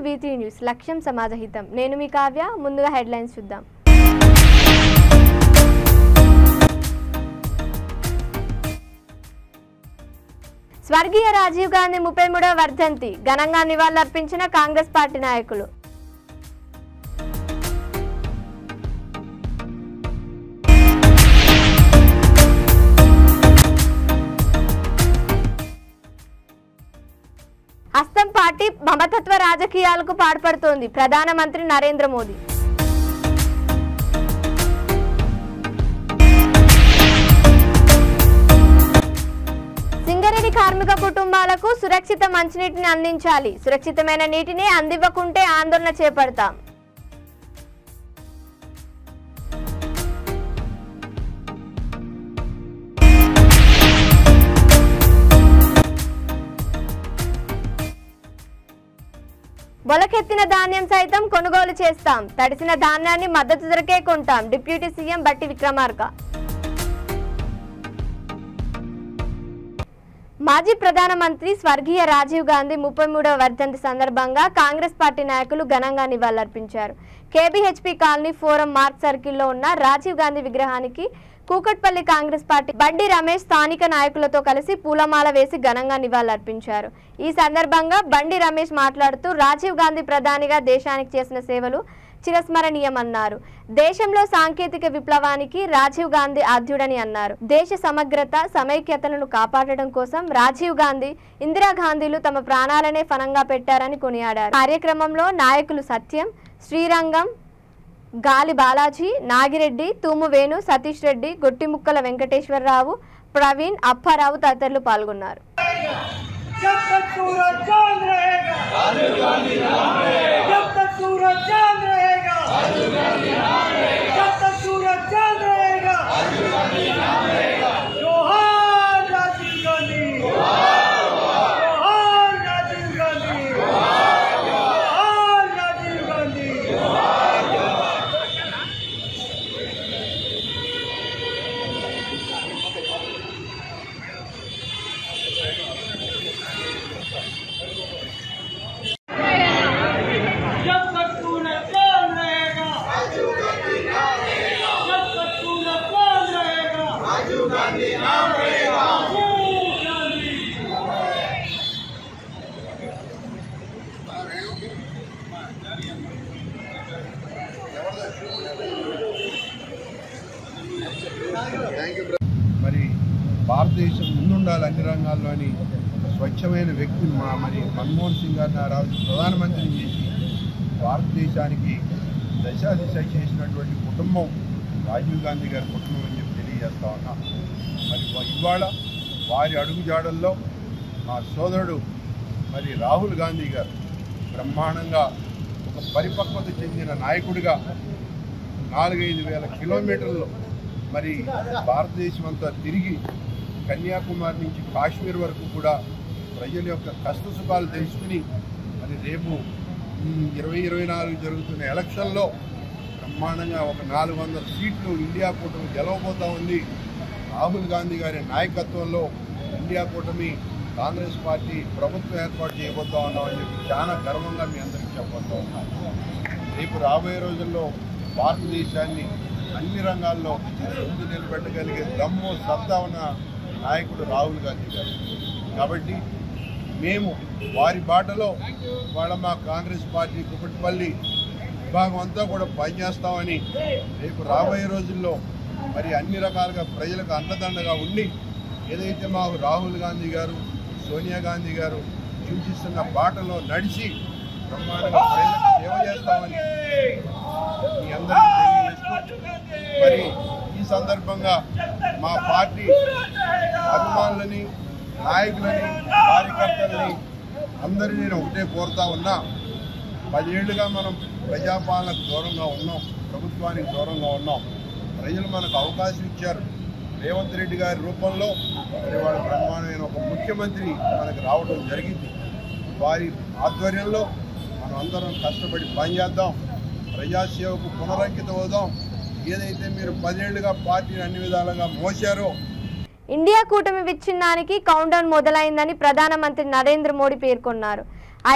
V3 news లక్ష్యం సమాజహితం. నేను మీ కావ్య. ముందుగా హెడ్లైన్స్ చూద్దాం. స్వర్గీయ రాజీవ్ గాంధీ 33వ వర్ధంతి ఘనంగా నివాళులర్పించిన కాంగ్రెస్ పార్టీ నాయకులు. హస్తం పార్టీ మమతత్వ రాజకీయాలకు పాల్పడుతోంది ప్రధానమంత్రి నరేంద్ర మోదీ. సింగరేణి కార్మిక కుటుంబాలకు సురక్షిత మంచినీటిని అందించాలి. సురక్షితమైన నీటిని అందివ్వకుంటే ఆందోళన చేపడతాం. మొలకెత్తిన ధాన్యం సైతం కొనుగోలు చేస్తాం. తడిసిన ధాన్యాన్ని మద్దతు ధరకే కొంటాం. డిప్యూటీ సీఎం బట్టి విక్రమార్క. మాజీ ప్రధానమంత్రి స్వర్గీయ రాజీవ్ గాంధీ 33వ వర్ధంతి సందర్భంగా కాంగ్రెస్ పార్టీ నాయకులు ఘనంగా నివాళులర్పించారు. కేబీహెచ్పీ కాలనీ ఫోరం మార్క్ సర్కిల్లో ఉన్న రాజీవ్ గాంధీ విగ్రహానికి కూకట్పల్లి కాంగ్రెస్ పార్టీ బండి రమేష్ స్థానిక నాయకులతో కలిసి పూలమాల వేసి ఘనంగా నివాళులర్పించారు. ఈ సందర్భంగా బండి రమేష్ మాట్లాడుతూ రాజీవ్ గాంధీ ప్రధానిగా దేశానికి చేసిన సేవలు చిరస్మరణీయమన్నారు. దేశంలో సాంకేతిక విప్లవానికి రాజీవ్ గాంధీ ఆద్యుడని అన్నారు. దేశ సమగ్రత సమైక్యతలను కాపాడడం కోసం రాజీవ్ గాంధీ, ఇందిరాగాంధీలు తమ ప్రాణాలనే ఫనంగా పెట్టారని కొనియాడారు. కార్యక్రమంలో నాయకులు సత్యం, శ్రీరంగం, గాలి బాలాజీ, నాగిరెడ్డి, తూము వేణు, సతీష్ రెడ్డి, గొట్టిముక్కల వెంకటేశ్వరరావు, ప్రవీణ్, అప్పారావు తదితరులు పాల్గొన్నారు. మరి భారతదేశం ముందుండాలి అన్ని రంగాల్లోని స్వచ్ఛమైన వ్యక్తి మరి మన్మోహన్ సింగ్ గారిని రాజు ప్రధానమంత్రిని చేసి భారతదేశానికి దశ చేసినటువంటి కుటుంబం రాజీవ్ గాంధీ గారి కుటుంబం అని చెప్పి తెలియజేస్తా ఉన్నా. మరి ఇవాళ వారి అడుగుజాడల్లో మా సోదరుడు మరి రాహుల్ గాంధీ గారు బ్రహ్మాండంగా ఒక పరిపక్వత చెందిన నాయకుడిగా 4-5 వేల కిలోమీటర్లు మరి భారతదేశం అంతా తిరిగి కన్యాకుమారి నుంచి కాశ్మీర్ వరకు కూడా ప్రజల యొక్క కష్ట సుఖాలు తెలుసుకుని మరి రేపు 2024 జరుగుతున్న ఎలక్షన్లో బ్రహ్మాండంగా ఒక 400 సీట్లు ఇండియా కూటమి గెలవబోతా ఉంది. రాహుల్ గాంధీ గారి నాయకత్వంలో ఇండియా కూటమి కాంగ్రెస్ పార్టీ ప్రభుత్వం ఏర్పాటు చేయబోతా ఉన్నామని చెప్పి చాలా గర్వంగా మీ అందరికీ చెప్పబోతా ఉన్నాం. రేపు రాబోయే రోజుల్లో భారతదేశాన్ని అన్ని రంగాల్లో ముందు నిలబెట్టగలిగే దమ్ము సత్తా ఉన్న నాయకుడు రాహుల్ గాంధీ గారు. కాబట్టి మేము వారి బాటలో వాళ్ళ మా కాంగ్రెస్ పార్టీ కూకట్పల్లి విభాగం అంతా కూడా పనిచేస్తామని రేపు రాబోయే రోజుల్లో మరి అన్ని రకాలుగా ప్రజలకు అండదండగా ఉండి ఏదైతే మాకు రాహుల్ గాంధీ గారు, సోనియా గాంధీ గారు సూచిస్తున్న బాటలో నడిచి బ్రహ్మాండంగా ప్రజలకు సేవ చేస్తామని మీ అందరికీ తెలియజేస్తూ మరి ఈ సందర్భంగా మా పార్టీ అభిమానులని, నాయకులని, కార్యకర్తలని అందరినీ నేను ఒకటే కోరుతా ఉన్నా. 10 ఏళ్లుగా మనం ప్రజాపాలనకు దూరంగా ఉన్నాం, ప్రభుత్వానికి దూరంగా ఉన్నాం. ప్రజలు మనకు అవకాశం ఇచ్చారు. రేవంత్ రెడ్డి గారి రూపంలో మరి వాళ్ళ బ్రహ్మాండమైన ఒక ముఖ్యమంత్రి మనకు రావడం జరిగింది. వారి ఆధ్వర్యంలో మనం అందరం కష్టపడి పనిచేద్దాం, ప్రజాసేవకు పునరంకితం అవుదాం. ఏదైతే మీరు 10 ఏళ్లుగా పార్టీని అన్ని విధాలుగా మోసారో. ఇండియా కూటమి విచ్ఛిన్నానికి కౌంటౌన్ మొదలైందని ప్రధానమంత్రి నరేంద్ర మోడీ పేర్కొన్నారు.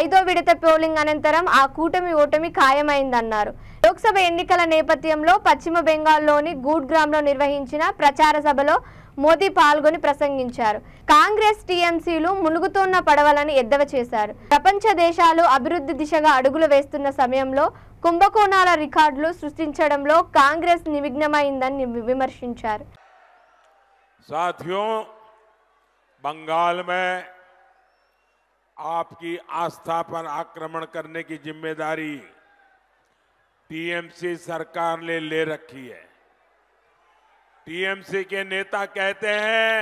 ఐదో విడత పోలింగ్ అనంతరం ఆ కూటమి ఓటమి ఖాయమైందన్నారు. లోక్సభ ఎన్నికల నేపథ్యంలో పశ్చిమ బెంగాల్లోని గుడ్గ్రామ్లో నిర్వహించిన ప్రచార సభలో మోదీ పాల్గొని ప్రసంగించారు. కాంగ్రెస్ టీఎంసీలు మునుగుతున్న పడవలని ఎద్దవ చేశారు. ప్రపంచ దేశాలు అభివృద్ధి దిశగా అడుగులు వేస్తున్న సమయంలో కుంభకోణాల రికార్డులు సృష్టించడంలో కాంగ్రెస్ నిమగ్నమైందని విమర్శించారు. साथियों, बंगाल में आपकी आस्था पर आक्रमण करने की जिम्मेदारी टीएमसी सरकार ने ले रखी है। टीएमसी के नेता कहते हैं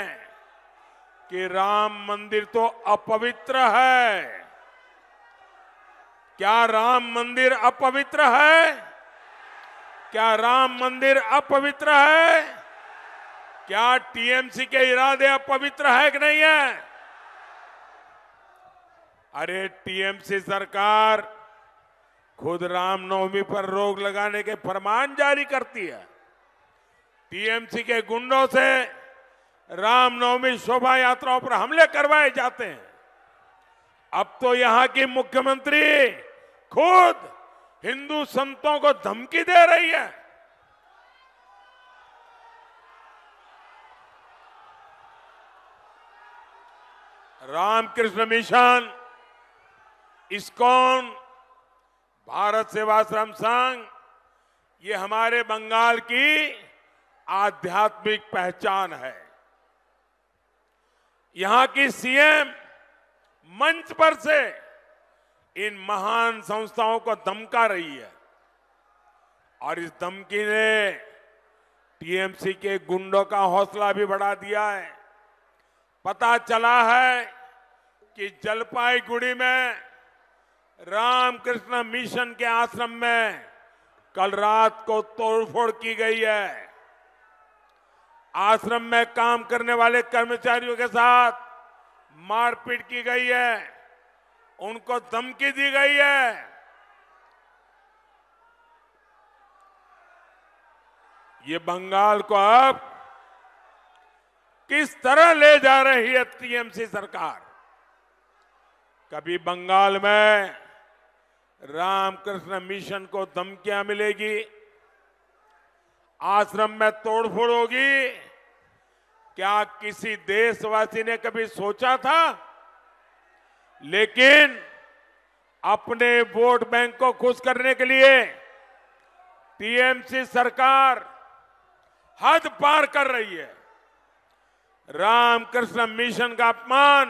कि राम मंदिर तो अपवित्र है। क्या राम मंदिर अपवित्र है? क्या राम मंदिर अपवित्र है? क्या टीएमसी के इरादे अपवित्र है कि नहीं है? अरे टीएमसी सरकार खुद रामनवमी पर रोक लगाने के फरमान जारी करती है। टीएमसी के गुंडों से रामनवमी शोभा यात्राओं पर हमले करवाए जाते हैं। अब तो यहां की मुख्यमंत्री खुद हिंदू संतों को धमकी दे रही है। रामकृष्ण मिशन, इस्कॉन, भारत सेवाश्रम संघ, ये हमारे बंगाल की आध्यात्मिक पहचान है। यहां की सीएम मंच पर से इन महान संस्थाओं को धमका रही है और इस धमकी ने टीएमसी के गुंडों का हौसला भी बढ़ा दिया है। पता चला है कि जलपाईगुड़ी में रामकृष्ण मिशन के आश्रम में कल रात को तोड़फोड़ की गई है। आश्रम में काम करने वाले कर्मचारियों के साथ मारपीट की गई है, उनको धमकी दी गई है। ये बंगाल को अब किस तरह ले जा रही है टीएमसी सरकार? कभी बंगाल में रामकृष्ण मिशन को धमकियां मिलेगी, आश्रम में तोड़फोड़ होगी। क्या किसी देशवासी ने कभी सोचा था? लेकिन अपने वोट बैंक को खुश करने के लिए टीएमसी सरकार हद पार कर रही है। रामकृष्ण मिशन का अपमान,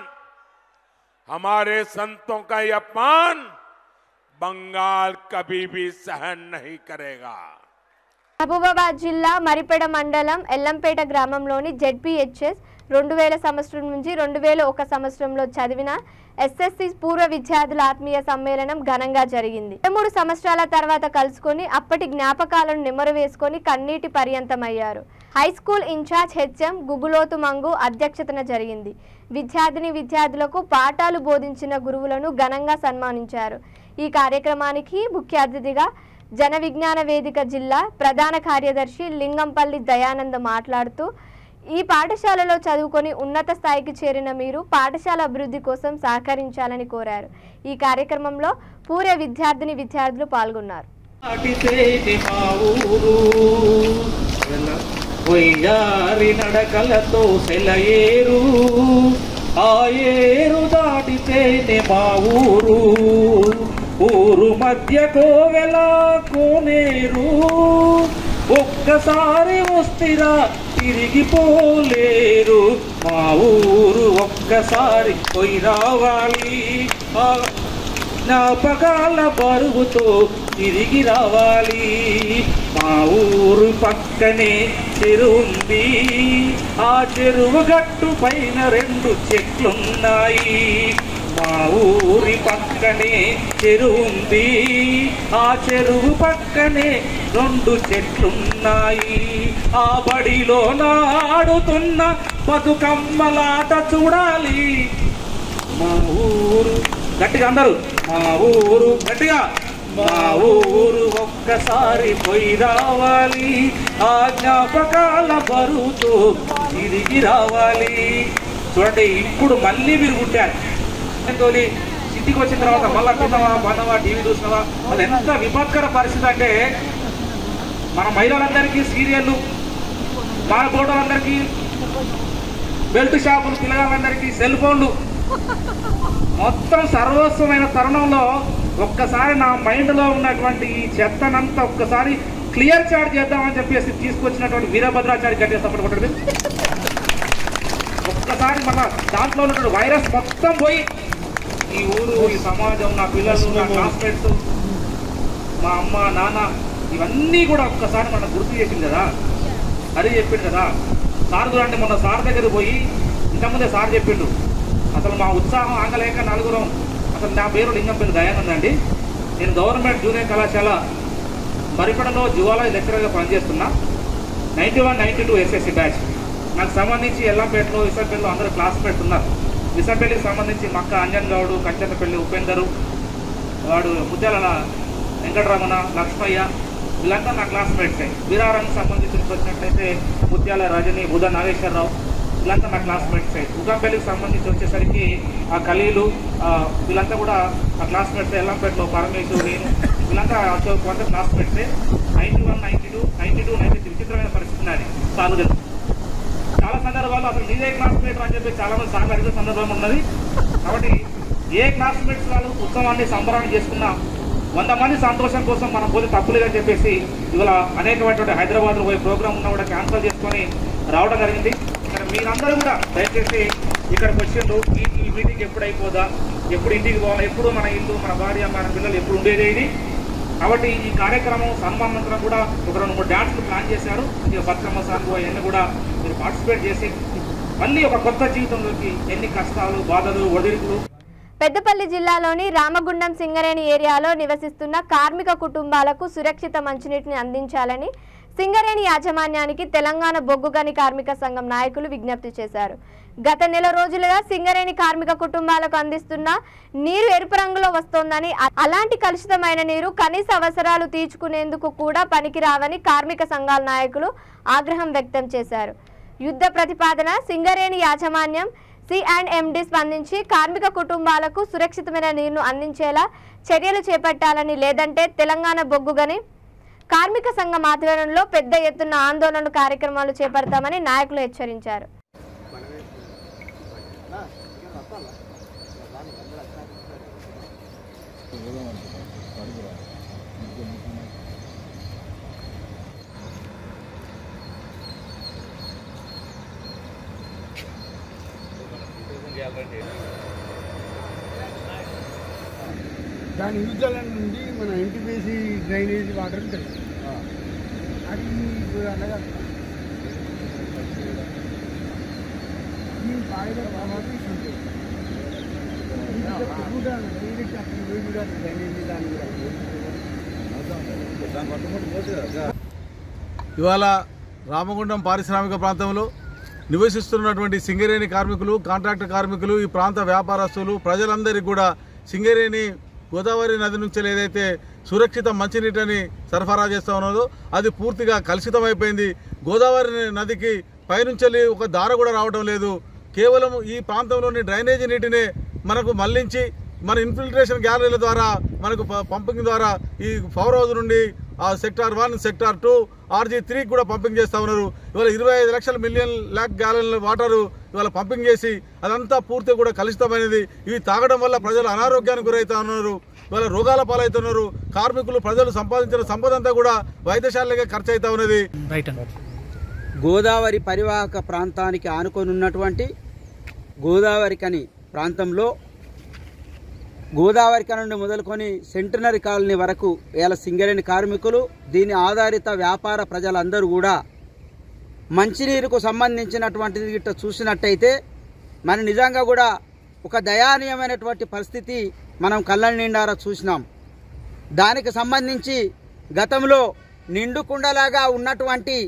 हमारे संतों का ये अपमान बंगाल कभी भी सहन नहीं करेगा। మహబూబాబాద్ జిల్లా మరిపెడ మండలం ఎల్లంపేట గ్రామంలోని జెడ్పీహెచ్ఎస్ 2000 సంవత్సరం నుంచి 2001 సంవత్సరంలో చదివిన ఎస్ఎస్సి పూర్వ విద్యార్థుల ఆత్మీయ సమ్మేళనం ఘనంగా జరిగింది. 3 సంవత్సరాల తర్వాత కలుసుకొని అప్పటి జ్ఞాపకాలను నెమరు వేసుకొని కన్నీటి పర్యంతమయ్యారు. High school incharge HM Gugulothu Mangu అధ్యక్షతన జరిగింది. విద్యార్థులకు పాఠాలు బోధించిన గురువులను ఘనంగా సన్మానించారు. ఈ కార్యక్రమానికి ముఖ్య అతిథిగా జన విజ్ఞాన వేదిక జిల్లా ప్రధాన కార్యదర్శి లింగంపల్లి దయానంద మాట్లాడుతూ, ఈ పాఠశాలలో చదువుకొని ఉన్నత స్థాయికి చేరిన మీరు పాఠశాల అభివృద్ధి కోసం సహకరించాలని కోరారు. ఈ కార్యక్రమంలో పూర్వ విద్యార్థులు పాల్గొన్నారు. ఊరు మధ్య కోవెల కోనేరు, ఒక్కసారి వస్తిరా తిరిగిపోలేరు. మా ఊరు ఒక్కసారి పోయి రావాలి, జ్ఞాపకాల బరువుతో తిరిగి రావాలి. మా ఊరు పక్కనే చెరువుంది, ఆ చెరువు గట్టు పైన 2 చెట్లున్నాయి. మా ఊరి పక్కనే చెరువుంది, ఆ చెరువు పక్కనే 2 చెట్లున్నాయి. ఆ బడిలో నాడుతున్న బతుకమ్మలాట చూడాలి. మా ఊరు గట్టిగా అందరూ, మా ఊరు గట్టిగా, మా ఊరు ఒక్కసారి పోయి రావాలి, ఆ జ్ఞాపకాల బరువుతో తిరిగి రావాలి. చూడండి, ఇప్పుడు మళ్ళీ మీరు పుట్టారు. ఇంటికి వచ్చిన తర్వాత మళ్ళీ తిన్నావా పన్నవా టీవీ చూసినావా, అది ఎంత విపత్కర పరిస్థితి అంటే మన మహిళలందరికీ సీరియళ్ళు, మా తోటలందరికీ బెల్ట్ షాపులు, పిల్లగాళ్ళందరికీ సెల్ ఫోన్లు, మొత్తం సర్వస్వమైన తరుణంలో ఒక్కసారి నా మైండ్లో ఉన్నటువంటి ఈ చెత్తనంతా ఒక్కసారి క్లియర్ చాట్ చేద్దామని చెప్పేసి తీసుకొచ్చినటువంటి వీరభద్రాచారి గట్టిగా సపోర్ట్ కొట్టండి. ఒక్కసారి మళ్ళా దాంట్లో ఉన్నటువంటి వైరస్ మొత్తం పోయి ఈ ఊరు, ఈ సమాజం, నా పిల్లలు, నా క్లాస్మేట్స్, మా అమ్మ నాన్న ఇవన్నీ కూడా ఒక్కసారి మనం గుర్తు చేసింది కదా. అది చెప్పిండు కదా సార్ కూడా. అంటే మొన్న సార్ దగ్గర పోయి ఇంతకుముందే సార్ చెప్పిండు, అసలు మా ఉత్సాహం ఆగలేక నలుగురం, అసలు నా పేరు లింగంపల్లి దయానంద్ అండి, నేను గవర్నమెంట్ జూనియర్ కళాశాల మరిపడలో జువాలజీ లెక్చరర్గా పనిచేస్తున్నా. 91, 92 ఎస్ఎస్సి బ్యాచ్. నాకు సంబంధించి ఎల్లంపేటలో, విసంపల్లిలో అందరూ క్లాస్మేట్స్ ఉన్నారు. విసంపల్లికి సంబంధించి మక్క అంజన్ గౌడు, కంచన్నపల్లి ఉపేందరు, వాడు ముత్యాల వెంకటరమణ, లక్ష్మయ్య, వీళ్ళంతా నా క్లాస్మేట్సే. వీరారానికి సంబంధించి వచ్చినట్లయితే ముత్యాల రజని, బుధ నాగేశ్వరరావు, వీళ్ళంతా నా క్లాస్మేట్సే. ఉగంపల్లికి సంబంధించి వచ్చేసరికి ఆ ఖలీలు, వీళ్ళంతా కూడా ఆ క్లాస్మేట్సే. ఎల్లంపేటలో పరమేశ్వరు, నేను, వీళ్ళంతా కొంత క్లాస్మేట్సే. 91, 92, 93 విచిత్రమైన పరిస్థితి నాది. సార్లు తెలుసు చాలా సందర్భాల్లో అసలు నీదే క్లాస్మేట్ అని చెప్పి చాలా మంది సార్లు అడిగే సందర్భం ఉన్నది. కాబట్టి ఏ క్లాస్మేట్స్ వాళ్ళు ఉత్సవాన్ని సంబరాన్ని చేసుకున్నా 100 మంది సంతోషం కోసం మనం పోతే తప్పులేదని చెప్పేసి ఇవాళ అనేకమైనటువంటి హైదరాబాద్లో పోయే ప్రోగ్రామ్ ఉన్నా కూడా క్యాన్సిల్ చేసుకొని రావడం జరిగింది. ఇక్కడ మీరందరూ కూడా దయచేసి ఇక్కడికి వచ్చిండ్రు. ఈ మీటింగ్ ఎప్పుడు అయిపోదా, ఎప్పుడు ఇంటికి పోవాలి, ఎప్పుడు మన ఇల్లు, మన భార్య, మన పిల్లలు ఎప్పుడు ఉండేది ఇది. కాబట్టి ఈ కార్యక్రమం సన్మానంతరం కూడా ఒక 2-3 డ్యాన్స్లు ప్లాన్ చేశారు. ఇక బతుకమ్మ సాంగ్ అవన్నీ కూడా మీరు పార్టిసిపేట్ చేసి మళ్ళీ ఒక కొత్త జీవితంలోకి ఎన్ని కష్టాలు, బాధలు, ఒడిదుడుకులు. పెద్దపల్లి జిల్లాలోని రామగుండం సింగరేణి ఏరియాలో నివసిస్తున్న కార్మిక కుటుంబాలకు సురక్షిత మంచినీటిని అందించాలని సింగరేణి యాజమాన్యానికి తెలంగాణ బొగ్గు గని కార్మిక సంఘం నాయకులు విజ్ఞప్తి చేశారు. గత నెల రోజులుగా సింగరేణి కార్మిక కుటుంబాలకు అందిస్తున్న నీరు ఎరుపు రంగులో వస్తోందని, అలాంటి కలుషితమైన నీరు కనీస అవసరాలు తీర్చుకునేందుకు కూడా పనికిరావని కార్మిక సంఘాల నాయకులు ఆగ్రహం వ్యక్తం చేశారు. యుద్ధ ప్రతిపాదన సింగరేణి యాజమాన్యం C&MD స్పందించి కార్మిక కుటుంబాలకు సురక్షితమైన నీరును అందించేలా చర్యలు చేపట్టాలని, లేదంటే తెలంగాణ బొగ్గు గని కార్మిక సంఘం ఆధ్వర్యంలో పెద్ద ఎత్తున ఆందోళన కార్యక్రమాలు చేపడతామని నాయకులు హెచ్చరించారు. దాని యూజల్ నుండి మన ఎన్టీపీసీ డ్రైనేజ్ వాటర్ తెలుసు. అది అనగా ఈ పాయిల ప్రభావం ఉంటుంది. ఇవాళ రామగుండం పారిశ్రామిక ప్రాంతంలో నివసిస్తున్నటువంటి సింగరేణి కార్మికులు, కాంట్రాక్టర్ కార్మికులు, ఈ ప్రాంత వ్యాపారస్తులు, ప్రజలందరికీ కూడా సింగరేణి గోదావరి నది నుంచి ఏదైతే సురక్షిత మంచినీటిని సరఫరా చేస్తూ ఉన్నదో అది పూర్తిగా కలుషితమైపోయింది. గోదావరి నదికి పైనుంచి ఒక దార కూడా రావడం లేదు. కేవలం ఈ ప్రాంతంలోని డ్రైనేజీ నీటినే మనకు మళ్లించి మన ఇన్ఫిల్ట్రేషన్ గ్యాలరీల ద్వారా మనకు పంపింగ్ ద్వారా ఈ పవర్ హౌస్ నుండి ఆ సెక్టార్ 1, సెక్టార్ 2, RG3 కూడా పంపింగ్ చేస్తూ ఉన్నారు. ఇవాళ 25 లక్షల మిలియన్ ల్యాక్ గ్యాలన్ల వాటరు ఇవాళ పంపింగ్ చేసి అదంతా పూర్తిగా కూడా కలుషితమైనది. ఇవి తాగడం వల్ల ప్రజలు అనారోగ్యానికి గురవుతా ఉన్నారు, ఇవాళ రోగాల పాలవుతున్నారు. కార్మికులు, ప్రజలు సంపాదించిన సంపద అంతా కూడా వైద్యశాలకే ఖర్చు అవుతా ఉన్నది. గోదావరి పరివాహక ప్రాంతానికి ఆనుకొనున్నటువంటి గోదావరి కని ప్రాంతంలో గోదావరి కని నుండి మొదలుకొని సెంటనరీ కాలనీ వరకు ఇవాళ సింగరేణి కార్మికులు, దీని ఆధారిత వ్యాపార ప్రజలందరూ కూడా మంచినీరుకు సంబంధించినటువంటిది గిట్ట చూసినట్టయితే మన నిజంగా కూడా ఒక దయానీయమైనటువంటి పరిస్థితి మనం కళ్ళ నిండారా చూసినాం. దానికి సంబంధించి గతంలో నిండుకుండలాగా ఉన్నటువంటి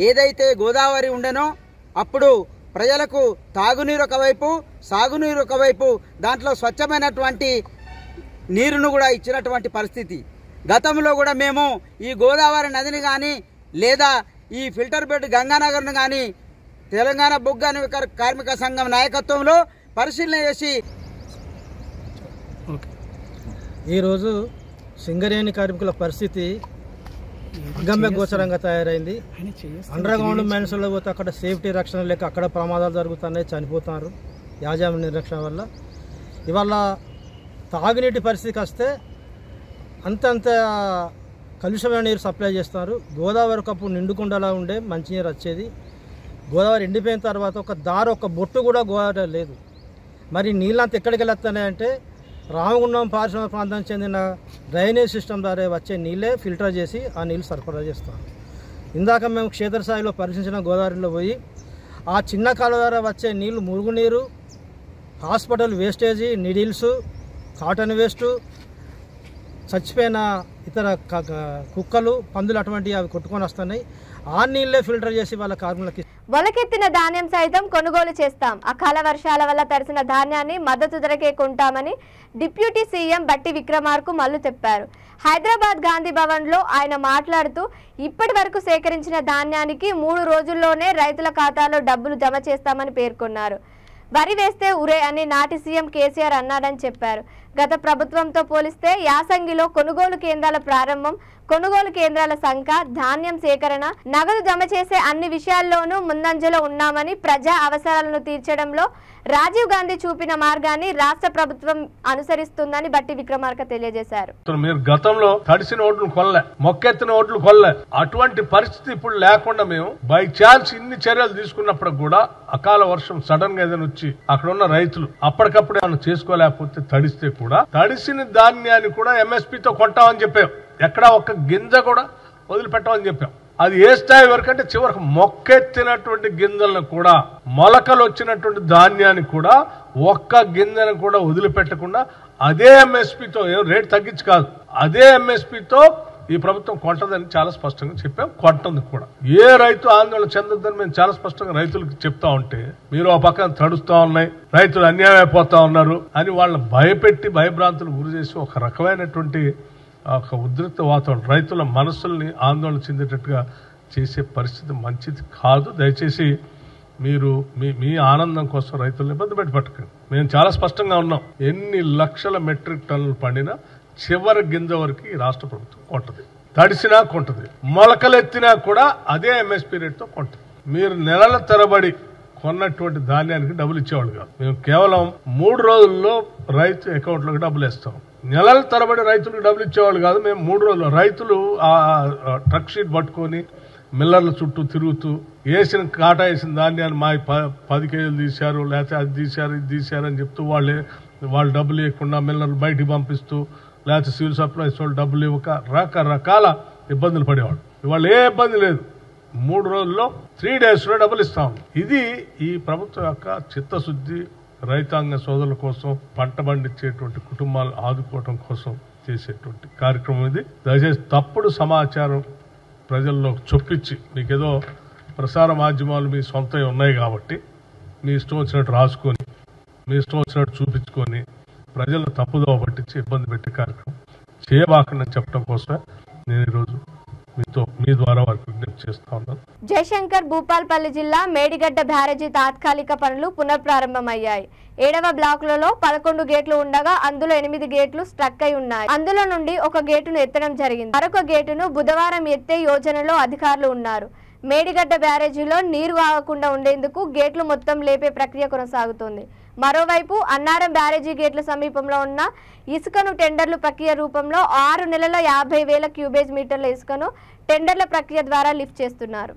ఏదైతే గోదావరి ఉండెనో అప్పుడు ప్రజలకు తాగునీరు ఒకవైపు, సాగునీరు ఒకవైపు, దాంట్లో స్వచ్ఛమైనటువంటి నీరును కూడా ఇచ్చినటువంటి పరిస్థితి. గతంలో కూడా మేము ఈ గోదావరి నదిని కానీ లేదా ఈ ఫిల్టర్ బెడ్ గంగానగర్ను కానీ తెలంగాణ బొగ్గు గని కార్మిక సంఘం నాయకత్వంలో పరిశీలన చేసి ఈరోజు సింగరేణి కార్మికుల పరిస్థితి అగమ్య గోచరంగా తయారైంది. అండర్ గ్రౌండ్ మైన్స్లో పోతే అక్కడ సేఫ్టీ రక్షణ లేక అక్కడ ప్రమాదాలు జరుగుతున్నాయి, చనిపోతున్నారు యాజమాన్య నిర్లక్ష్యం వల్ల. ఇవాళ తాగునీటి పరిస్థితికి వస్తే అంతంత కలుషమైన నీరు సప్లై చేస్తున్నారు. గోదావరి కప్పు నిండుకుండలా ఉండే మంచినీరు వచ్చేది. గోదావరి ఎండిపోయిన తర్వాత ఒక బొట్టు కూడా గోదావరి లేదు. మరి నీళ్ళంతా ఎక్కడికి వెళ్తున్నాయంటే రామగుండం పారిశ్రామిక ప్రాంతానికి చెందిన డ్రైనేజ్ సిస్టమ్ ద్వారా వచ్చే నీళ్ళే ఫిల్టర్ చేసి ఆ నీళ్ళు సరఫరా చేస్తాం. ఇందాక మేము క్షేత్రస్థాయిలో పరిశీలించిన గోదావరిలో పోయి ఆ చిన్న కాలువ ద్వారా వచ్చే నీళ్లు మురుగునీరు, hospital wastage, needles, cotton waste, చచ్చిపోయిన ఇతర కుక్కలు, పందులు అటువంటివి అవి కొట్టుకొని వస్తున్నాయి. ఆ నీళ్ళే ఫిల్టర్ చేసి వాళ్ళ కార్మికులకి. మొలకెత్తిన ధాన్యం సైతం కొనుగోలు చేస్తాం. అకాల వర్షాల వల్ల తడిసిన ధాన్యాన్ని మద్దతు ధరకే కొంటామని డిప్యూటీ సీఎం బట్టి విక్రమార్క మల్లు చెప్పారు. హైదరాబాద్ గాంధీ భవన్లో ఆయన మాట్లాడుతూ ఇప్పటి వరకు సేకరించిన ధాన్యానికి 3 రోజుల్లోనే రైతుల ఖాతాలో డబ్బులు జమ చేస్తామని పేర్కొన్నారు. వరి వేస్తే ఉరే అని నాటి సీఎం కేసీఆర్ అన్నాడని చెప్పారు. గత ప్రభుత్వంతో పోలిస్తే యాసంగిలో కొనుగోలు కేంద్రాల ప్రారంభం, కొనుగోలు కేంద్రాల సంఖ్య, ధాన్యం సేకరణ, నగదు జమ చేసే అన్ని విషయాల్లోనూ ముందంజలో ఉన్నామని, ప్రజా అవసరాలను తీర్చడంలో రాజీవ్ గాంధీ చూపిన మార్గాన్ని రాష్ట్ర ప్రభుత్వం అనుసరిస్తుందని బట్టి విక్రమార్క తెలియజేశారు. మీరు గతంలో తడిసిన ఓట్లు కొనలే, మొక్కెత్తిన ఓట్లు కొనలే. అటువంటి పరిస్థితి ఇప్పుడు లేకుండా మేము బై ఛాన్స్ ఇన్ని చర్యలు తీసుకున్నప్పుడు కూడా అకాల వర్షం సడన్ గా ఏదైనా వచ్చి అక్కడ ఉన్న రైతులు అప్పటికప్పుడు ఏమైనా చేసుకోలేకపోతే తడిస్తే కూడా తడిసిన ధాన్యాన్ని కూడా ఎంఎస్పీతో కొంటామని చెప్పాం. ఎక్కడా ఒక్క గింజ కూడా వదిలిపెట్టామని చెప్పాం. అది ఏ స్థాయి వరకు అంటే చివరికి మొక్కెత్తినటువంటి గింజలను కూడా, మొలకలు వచ్చినటువంటి ధాన్యాన్ని కూడా ఒక్క గింజను కూడా వదిలిపెట్టకుండా అదే ఎంఎస్పీతో, రేటు తగ్గించి కాదు, అదే ఎంఎస్పీతో ఈ ప్రభుత్వం కొంటదని చాలా స్పష్టంగా చెప్పాం. కొంటుంది కూడా. ఏ రైతు ఆందోళన చెందొద్దని మేము చాలా స్పష్టంగా రైతులకు చెప్తా ఉంటే మీరు ఆ పక్కన తడుస్తా ఉన్నాయి, రైతులు అన్యాయం అయిపోతా ఉన్నారు అని వాళ్ళని భయపెట్టి భయభ్రాంతులు గురి చేసి ఒక రకమైనటువంటి ఒక ఉద్రిక్త వాతావరణం, రైతుల మనస్సుల్ని ఆందోళన చెందేటట్టుగా చేసే పరిస్థితి మంచిది కాదు. దయచేసి మీరు మీ ఆనందం కోసం రైతులను ఇబ్బంది పెట్టకండి. మేము చాలా స్పష్టంగా ఉన్నాం. ఎన్ని లక్షల మెట్రిక్ టన్నులు పండినా చివరి గింజ వరకు ఈ రాష్ట్ర ప్రభుత్వం కొంటది. తడిసినా కొంటది, మొలకలెత్తినా కూడా అదే ఎంఎస్పీ రేట్తో కొంటది. మీరు నెలల తరబడి కొన్నటువంటి ధాన్యానికి డబ్బులు ఇచ్చేవాళ్ళు కాదు. మేము కేవలం 3 రోజుల్లో రైతు అకౌంట్లోకి డబ్బులు వేస్తాం. నెలల తరబడి రైతులకు డబ్బులు ఇచ్చేవాళ్ళు కాదు. మేము 3 రోజుల్లో రైతులు ఆ ట్రక్ షీట్ పట్టుకొని మిల్లర్ల చుట్టూ తిరుగుతూ వేసిన కాటా వేసిన ధాన్యాన్ని మా 10 కేజీలు తీశారు, లేకపోతే అది తీశారు, ఇది తీశారు అని చెప్తూ వాళ్ళు డబ్బులు ఇవ్వకుండా మిల్లర్లు బయటికి పంపిస్తూ, లేకపోతే సివిల్ సప్లైస్ వాళ్ళు డబ్బులు ఇవ్వక రకరకాల ఇబ్బందులు పడేవాళ్ళు. ఇవాళ ఏ ఇబ్బంది లేదు. 3 రోజుల్లో 3 డేస్లో డబ్బులు ఇస్తాం. ఇది ఈ ప్రభుత్వం యొక్క చిత్తశుద్ధి, రైతాంగ సోదరుల కోసం, పంట పండించేటువంటి కుటుంబాలు ఆదుకోవడం కోసం చేసేటువంటి కార్యక్రమం ఇది. దయచేసి తప్పుడు సమాచారం ప్రజల్లో చొప్పించి, మీకేదో ప్రసార మాధ్యమాలు మీ సొంతవి ఉన్నాయి కాబట్టి మీ ఇష్టం వచ్చినట్టు రాసుకొని, మీ ఇష్టం వచ్చినట్టు చూపించుకొని ప్రజలను తప్పుదోవ పట్టించి ఇబ్బంది పెట్టే కార్యక్రమం చేయబాకండి చెప్పడం కోసమే నేను ఈరోజు మీ ద్వారా వారికి విజ్ఞప్తి చేస్తా ఉన్నాను. జయశంకర్ భూపాల్పల్లి జిల్లా మేడిగడ్డ బ్యారేజీ తాత్కాలిక పనులు పునఃప్రారంభమయ్యాయి. 7వ బ్లాకులలో 11 గేట్లు ఉండగా అందులో 8 గేట్లు స్ట్రక్ అయి ఉన్నాయి. అందులో నుండి ఒక గేటును ఎత్తడం జరిగింది. మరొక గేటును బుధవారం ఎత్తే యోజనలో అధికారులు ఉన్నారు. మేడిగడ్డ బ్యారేజీలో నీరు ఆగకుండా ఉండేందుకు గేట్లు మొత్తం లేపే ప్రక్రియ కొనసాగుతోంది. మరోవైపు అన్నారం బ్యారేజీ గేట్ల సమీపంలో ఉన్న ఇసుకను టెండర్లు ప్రక్రియ రూపంలో 6 నెలల 50,000 క్యూబేజ్ మీటర్ల ఇసుకను టెండర్ల ప్రక్రియ ద్వారా లిఫ్ట్ చేస్తున్నారు.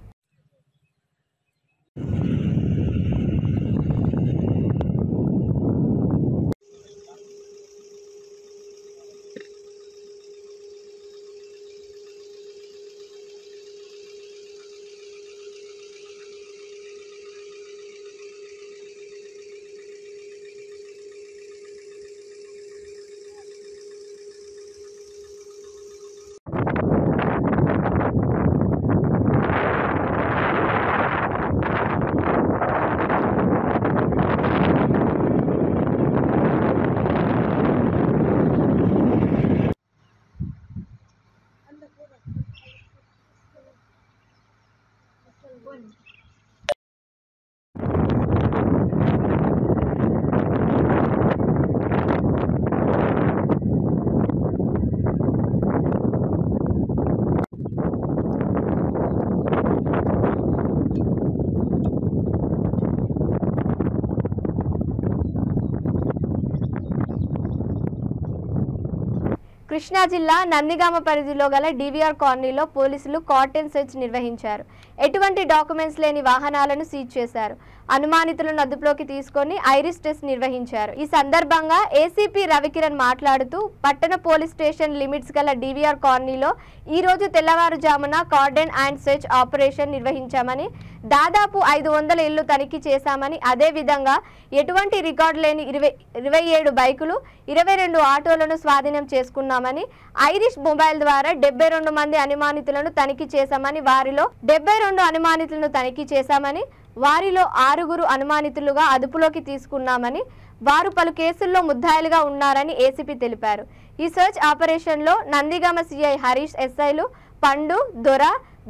కృష్ణా జిల్లా నందిగామ పరిధిలో గల డివిఆర్ కాలనీలో పోలీసులు కార్డన్ సెర్చ్ నిర్వహించారు. ఎటువంటి డాక్యుమెంట్స్ లేని వాహనాలను సీజ్ చేశారు. అనుమానితులను అదుపులోకి తీసుకొని ఐరిస్ టెస్ట్ నిర్వహించారు. ఈ సందర్భంగా ఏసీపీ రవికిరణ్ మాట్లాడుతూ పట్టణ పోలీస్ స్టేషన్ లిమిట్స్ గల డివిఆర్ కాలనీలో ఈ రోజు తెల్లవారుజామున కార్డన్ అండ్ సెర్చ్ ఆపరేషన్ నిర్వహించామని, దాదాపు 500 ఇళ్లు తనిఖీ చేశామని, అదే విధంగా ఎటువంటి రికార్డు లేని 27 బైకులు, 22 ఆటోలను స్వాధీనం చేసుకున్నామని, ఐరిష్ మొబైల్ ద్వారా 72 మంది అనుమానితులను తనిఖీ చేశామని, వారిలో 72 అనుమానితులను తనిఖీ చేశామని, వారిలో 6 అనుమానితులుగా అదుపులోకి తీసుకున్నామని, వారు పలు కేసుల్లో ముద్దాయిలుగా ఉన్నారని ఏసీపీ తెలిపారు. ఈ సర్చ్ ఆపరేషన్లో నందిగామ సిఐ హరీష్, ఎస్ఐలు పండు, దొర,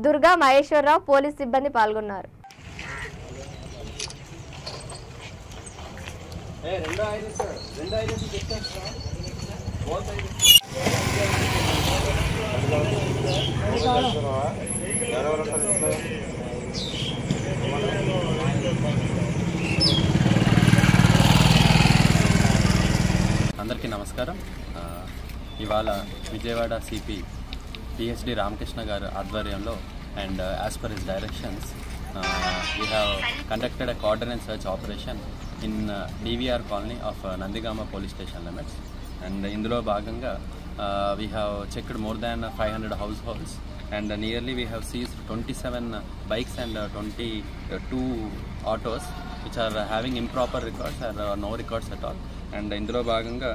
దుర్గా, మహేశ్వరరావు, పోలీస్ సిబ్బంది పాల్గొన్నారు. అందరికీ నమస్కారం. ఇవాళ విజయవాడ సిపి పిహెచ్డి రామకృష్ణ గారు ఆధ్వర్యంలో and as per his directions we have conducted a cordon and search operation in DVR colony of Nandigama police station limits. And ఇందులో భాగంగా we have checked more than 500 house holds and nearly we have seized 27 bikes and 22 autos which are having improper records or no records at all. And ఇందులో భాగంగా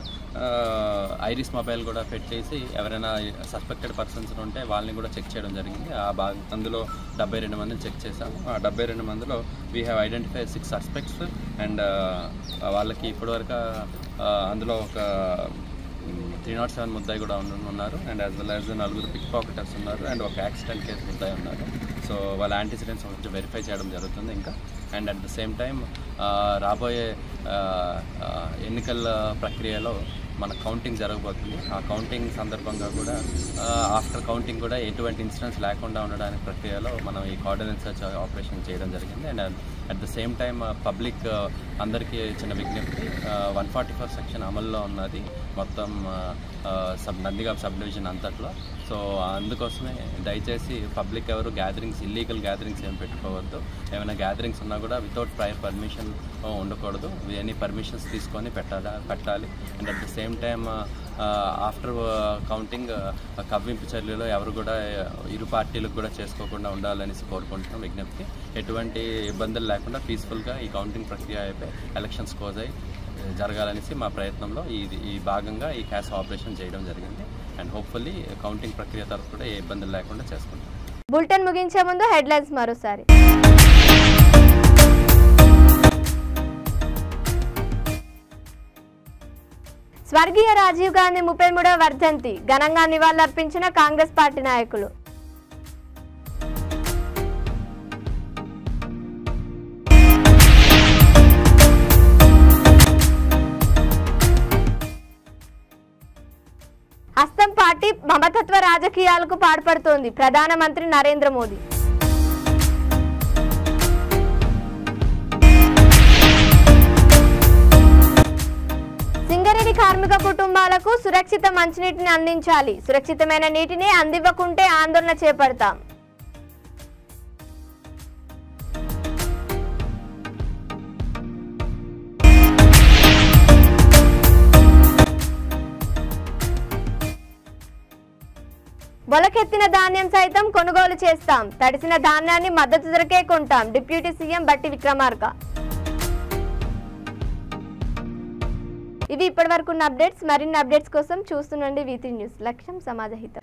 iris mobile కూడా fit చేసి ఎవరైనా suspected persons ఉంటే వాళ్ళని కూడా check చేయడం జరిగింది. అందులో 72 మందిని చెక్ చేసాము. ఆ 72 మందిలో we have identify 6 suspects and వాళ్ళకి ఇప్పటివరకు అందులో ఒక 307 ముద్దాయి కూడా ఉన్నారు and as well as 4 pick pocketers ఉన్నారు అండ్ ఒక యాక్సిడెంట్ కేసు ముద్దాయి ఉన్నారు. సో వాళ్ళ యాంటిసిడెంట్స్ కొంచెం వెరిఫై చేయడం జరుగుతుంది ఇంకా. And at the same time రాబోయే ఎన్నికల ప్రక్రియలో మన కౌంటింగ్ జరగబోతుంది. ఆ కౌంటింగ్ సందర్భంగా కూడా ఆఫ్టర్ కౌంటింగ్ కూడా ఎటువంటి ఇన్సిడెంట్స్ లేకుండా ఉండడానికి ప్రక్రియలో మనం ఈ కార్డన్ సర్చ్ ఆపరేషన్ చేయడం జరిగింది. And at the same time public అందరికీ చిన్న విజ్ఞప్తి, 144 సెక్షన్ అమల్లో ఉన్నది మొత్తం నందిగామ సబ్ డివిజన్ అంతట్లో. సో అందుకోసమే దయచేసి పబ్లిక్ ఎవరు గ్యాదరింగ్స్, ఇల్లీగల్ గ్యాదరింగ్స్ ఏం పెట్టుకోవద్దు. ఏమైనా గ్యాదరింగ్స్ ఉన్నా కూడా వితౌట్ ప్రయర్ పర్మిషన్ ఉండకూడదు. ఎనీ పర్మిషన్స్ తీసుకొని పెట్టాలి. And at the same time after counting కవ్వింపు చర్యలు ఎవరు కూడా ఇరు పార్టీలకు కూడా చేసుకోకుండా ఉండాలనేసి కోరుకుంటున్నాం విజ్ఞప్తి. ఎటువంటి ఇబ్బందులు లేకుండా పీస్ఫుల్గా ఈ కౌంటింగ్ ప్రక్రియ అయిపోయి ఎలక్షన్స్ క్లోజ్ అయ్యి జరగాలనేసి మా ప్రయత్నంలో ఈ భాగంగా ఈ క్యాష్ ఆపరేషన్ చేయడం జరిగింది. అండ్ హోప్ఫుల్లీ కౌంటింగ్ ప్రక్రియ తరఫు కూడా ఏ ఇబ్బందులు లేకుండా చేసుకుంటాం. బులెటిన్ ముగించే ముందు హెడ్లైన్స్ మరోసారి. స్వర్గీయ రాజీవ్ గాంధీ 33వ వర్ధంతి ఘనంగా నివాళులర్పించిన కాంగ్రెస్ పార్టీ నాయకులు. హస్తం పార్టీ మమతత్వ రాజకీయాలకు పాల్పడుతోంది ప్రధానమంత్రి నరేంద్ర మోదీ. సింగరేణి కార్మిక కుటుంబాలకు సురక్షిత మంచినీటిని అందించాలి. సురక్షితమైన నీటిని అందివ్వకుంటే ఆందోళన చేపడతాం. మొలకెత్తిన ధాన్యం సైతం కొనుగోలు చేస్తాం. తడిసిన ధాన్యాన్ని మద్దతు ధరకే కొంటాం. డిప్యూటీ సీఎం బట్టి విక్రమార్క. ఇవి ఇప్పటివరకున్న అప్డేట్స్. మరిన్ని అప్డేట్స్ కోసం చూస్తుండండి V3 న్యూస్. లక్ష్యం సమాజ హితం.